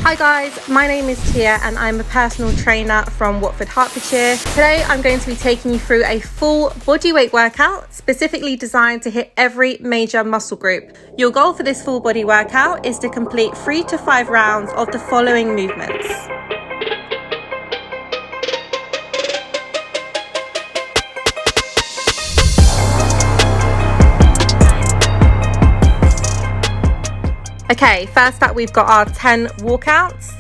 Hi guys, my name is Teia and I'm a personal trainer from Watford, Hertfordshire. Today I'm going to be taking you through a full bodyweight workout specifically designed to hit every major muscle group. Your goal for this full body workout is to complete 3 to 5 rounds of the following movements. Okay, first up we've got our 10 walkouts.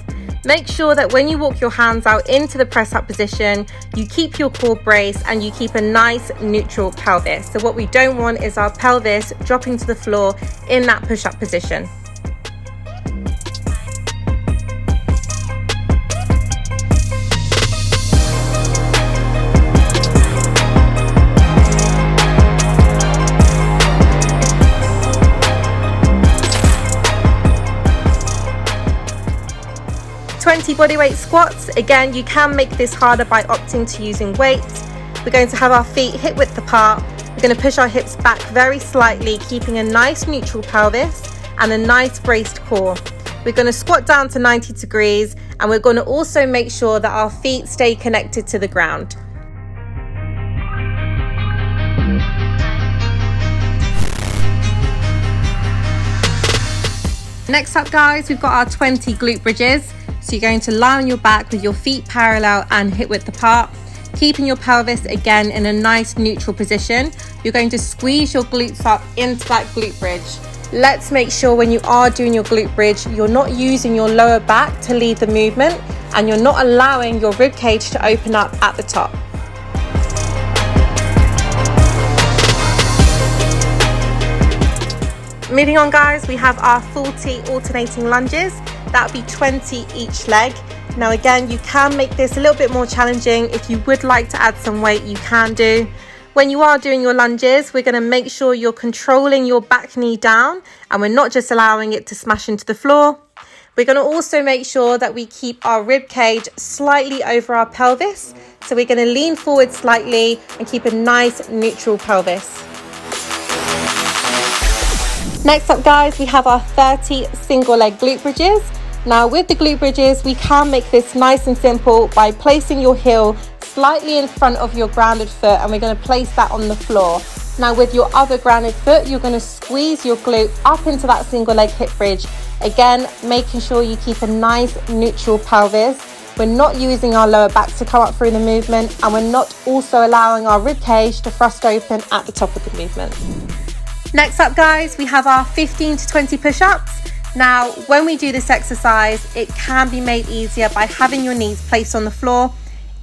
Make sure that when you walk your hands out into the press up position, you keep your core braced and you keep a nice neutral pelvis. So what we don't want is our pelvis dropping to the floor in that push up position. Bodyweight squats. Again, you can make this harder by opting to using weights. We're going to have our feet hip width apart. We're going to push our hips back very slightly, keeping a nice neutral pelvis and a nice braced core. We're going to squat down to 90 degrees and we're going to also make sure that our feet stay connected to the ground. Next up guys, we've got our 20 glute bridges. So you're going to lie on your back with your feet parallel and hip width apart, keeping your pelvis again in a nice neutral position. You're going to squeeze your glutes up into that glute bridge. Let's make sure when you are doing your glute bridge, you're not using your lower back to lead the movement and you're not allowing your rib cage to open up at the top. Moving on guys, we have our 40 alternating lunges. That would be 20 each leg. Now again, you can make this a little bit more challenging. If you would like to add some weight, you can do. When you are doing your lunges, we're going to make sure you're controlling your back knee down and we're not just allowing it to smash into the floor. We're going to also make sure that we keep our rib cage slightly over our pelvis. So we're going to lean forward slightly and keep a nice neutral pelvis. Next up guys, we have our 30 single leg glute bridges. Now with the glute bridges, we can make this nice and simple by placing your heel slightly in front of your grounded foot and we're going to place that on the floor. Now with your other grounded foot, you're going to squeeze your glute up into that single leg hip bridge. Again, making sure you keep a nice neutral pelvis. We're not using our lower back to come up through the movement and we're not also allowing our rib cage to thrust open at the top of the movement. Next up guys, we have our 15 to 20 push-ups. Now, when we do this exercise, it can be made easier by having your knees placed on the floor.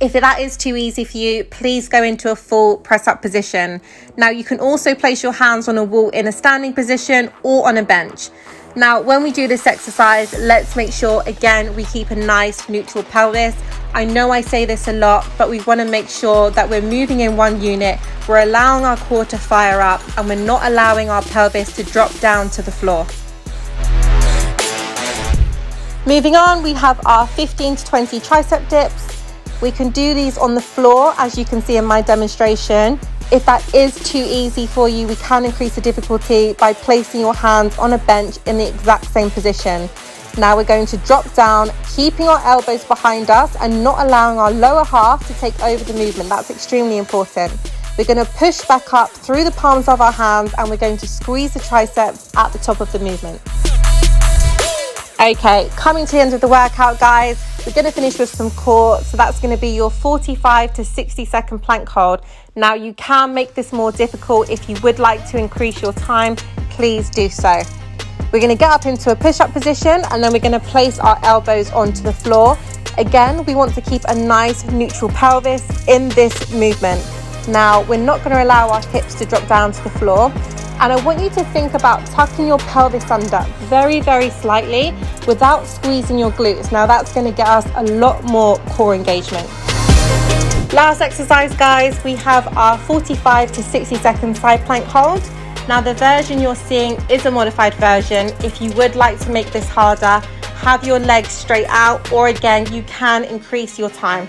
If that is too easy for you, please go into a full press-up position. Now, you can also place your hands on a wall in a standing position or on a bench. Now, when we do this exercise, let's make sure, again, we keep a nice neutral pelvis. I know I say this a lot, but we want to make sure that we're moving in one unit. We're allowing our core to fire up and we're not allowing our pelvis to drop down to the floor. Moving on, we have our 15 to 20 tricep dips. We can do these on the floor, as you can see in my demonstration. If that is too easy for you, we can increase the difficulty by placing your hands on a bench in the exact same position. Now we're going to drop down, keeping our elbows behind us and not allowing our lower half to take over the movement. That's extremely important. We're going to push back up through the palms of our hands and we're going to squeeze the triceps at the top of the movement. Okay, coming to the end of the workout guys, we're going to finish with some core. So that's going to be your 45 to 60 second plank hold. Now you can make this more difficult. If you would like to increase your time, please do so. We're going to get up into a push-up position and then we're going to place our elbows onto the floor. Again, we want to keep a nice neutral pelvis in this movement. Now, we're not going to allow our hips to drop down to the floor. And I want you to think about tucking your pelvis under very, very slightly without squeezing your glutes. Now, that's going to get us a lot more core engagement. Last exercise, guys, we have our 45 to 60 second side plank hold. Now the version you're seeing is a modified version. If you would like to make this harder, have your legs straight out, or again, you can increase your time.